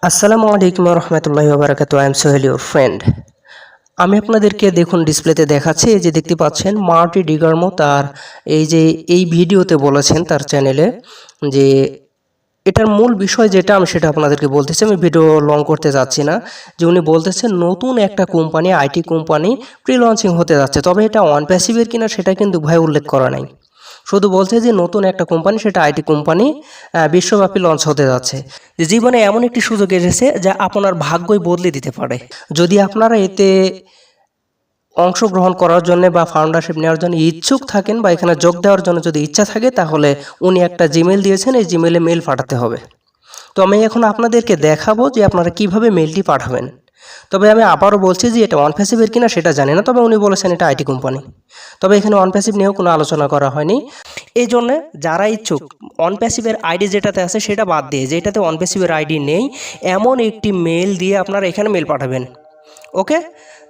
আসসালামু আলাইকুম রহমতুল্লাহি ওয়া বারাকাতুহু। I am Sohel your friend. আমি আপনাদেরকে দেখুন ডিসপ্লেতে দেখাচ্ছি, এই যে দেখতে পাচ্ছেন মার্টি ডিগারমো তার এই ভিডিওতে বলেছেন তার চ্যানেলে যে এটার মূল বিষয় যেটা আমি সেটা আপনাদেরকে বলতেছি। আমি ভিডিও লং করতে যাচ্ছি না। যে উনি বলতেছেন নতুন একটা company, IT company pre launching হতে যাচ্ছে, তবে এটা অন প্যাসিভের কিনা সেটা কিন্তু ভাই উল্লেখ করা নাই। শুধু বলছে যে নতুন একটা কোম্পানি, সেটা আইটি কোম্পানি বিশ্বব্যাপী লঞ্চ হতে যাচ্ছে। জীবনে এমন একটি সুযোগ এসেছে যা আপনার ভাগ্যই বদলে দিতে পারে। যদি আপনারা এতে অংশগ্রহণ করার জন্য বা ফাউন্ডারশিপ নেওয়ার জন্য ইচ্ছুক থাকেন বা এখানে যোগ দেওয়ার জন্য যদি ইচ্ছা থাকে, তাহলে উনি একটা জিমেল দিয়েছেন, এই জিমেলে মেল পাঠাতে হবে। তো আমি এখন আপনাদেরকে দেখাবো যে আপনারা কিভাবে মেলটি পাঠাবেন। তবে আমি আবারও বলছি যে এটা অন প্যাসিভের কিনা সেটা জানি না, তবে উনি বলেছেন এটা আইটি কোম্পানি। তবে এখানে অন প্যাসিভ নিয়েও কোনো আলোচনা করা হয়নি। এই জন্যে যারা ইচ্ছুক অন প্যাসিভের আইডি যেটাতে আছে সেটা বাদ দিয়ে, যেটাতে অন প্যাসিভের আইডি নেই, এমন একটি মেল দিয়ে আপনারা এখানে মেল পাঠাবেন। ওকে,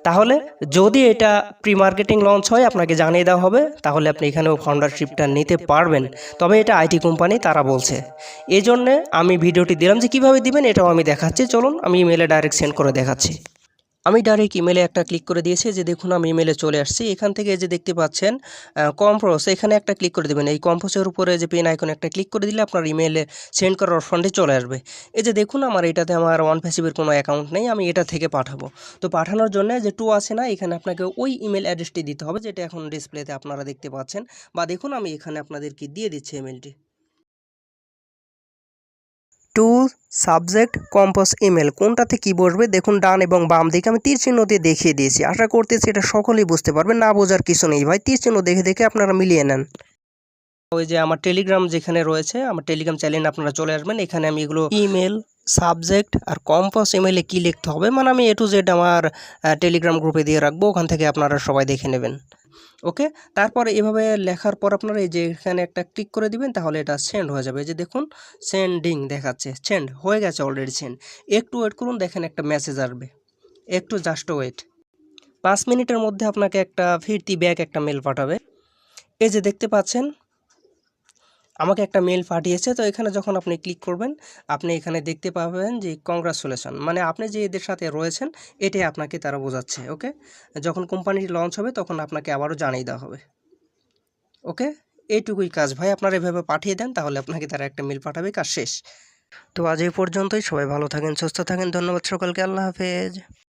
তাহলে যদি এটা প্রি মার্কেটিং লঞ্চ হয় আপনাকে জানিয়ে দেওয়া হবে, তাহলে আপনি এখানেও ফাউন্ডারশিপটা নিতে পারবেন। তবে এটা আইটি কোম্পানি তারা বলছে, এই জন্যে আমি ভিডিওটি দিলাম যে কীভাবে দিবেন এটাও আমি দেখাচ্ছি। চলুন আমি ইমেলে ডাইরেক্ট সেন্ড করে দেখাচ্ছি। আমি ডাইরেক্ট ইমেলে একটা ক্লিক করে দিয়েছি, যে দেখুন আমি ইমেলে চলে আসছি। এখান থেকে যে দেখতে পাচ্ছেন কম্পোজ, এখানে একটা ক্লিক করে দেবেন। এই কম্পোজের উপরে যে পেন আইকন একটা ক্লিক করে দিলে আপনার ইমেলে সেন্ড করার অপশনটি চলে আসবে। এই যে দেখুন আমার এটাতে আমার ওয়ান প্যাসিভের কোনো অ্যাকাউন্ট নেই, আমি এটা থেকে পাঠাবো। তো পাঠানোর জন্য যে টু আছে না, এখানে আপনাকে ওই ইমেল অ্যাড্রেসটি দিতে হবে যেটা এখন ডিসপ্লেতে আপনারা দেখতে পাচ্ছেন, বা দেখুন আমি এখানে আপনাদেরকে দিয়ে দিচ্ছি ইমেলটি। টু সাবজেক্ট কম্পোজ ইমেল, কোনটাতে কি বসবে দেখুন, ডান এবং বাম দিকে আমি তীর চিহ্ন দিয়ে দেখিয়ে দিয়েছি। আশা করতেছি এটা সকলেই বুঝতে পারবেন, না বোঝার কিছু নেই ভাই, তীর চিহ্ন দেখে দেখে আপনারা মিলিয়ে নেন। ওই যে আমার টেলিগ্রাম যেখানে রয়েছে, আমার টেলিগ্রাম চ্যানেলে আপনারা চলে আসবেন। এখানে আমি এগুলো ইমেল, সাবজেক্ট আর কম্পোজ ইমেলে কী লিখতে হবে, মানে আমি A to Z আমার টেলিগ্রাম গ্রুপে দিয়ে রাখবো, ওখান থেকে আপনারা সবাই দেখে নেবেন। ওকে, তারপরে এভাবে লেখার পর আপনারা এই যে এখানে একটা ক্লিক করে দিবেন, তাহলে এটা সেন্ড হয়ে যাবে। এই যে দেখুন সেন্ডিং দেখাচ্ছে, সেন্ড হয়ে গেছে অলরেডি সেন্ড। একটু ওয়েট করুন, দেখেন একটা মেসেজ আসবে, একটু জাস্ট ওয়েট। 5 মিনিটের মধ্যে আপনাকে একটা ফিরতি ব্যাক একটা মেল পাঠাবে। এই যে দেখতে পাচ্ছেন আমাকে একটা মেল পাঠিয়েছে। তো এখানে যখন আপনি ক্লিক করবেন, আপনি এখানে দেখতে পাবেন যে কংগ্রাচুলেশন, মানে আপনি যে এদের সাথে রয়েছেন এটাই আপনাকে তারা বোঝাচ্ছে। ওকে, যখন কোম্পানি লঞ্চ হবে তখন আপনাকে আবারও জানিয়ে দেওয়া হবে। ওকে, এইটুকুই কাজ ভাই, আপনারা এভাবে পাঠিয়ে দেন, তাহলে আপনাকে তারা একটা মেল পাঠাবে, কাজ শেষ। তো আজ এই পর্যন্তই, সবাই ভালো থাকেন, সুস্থ থাকেন, ধন্যবাদ সকলকে, আল্লাহ হাফেজ।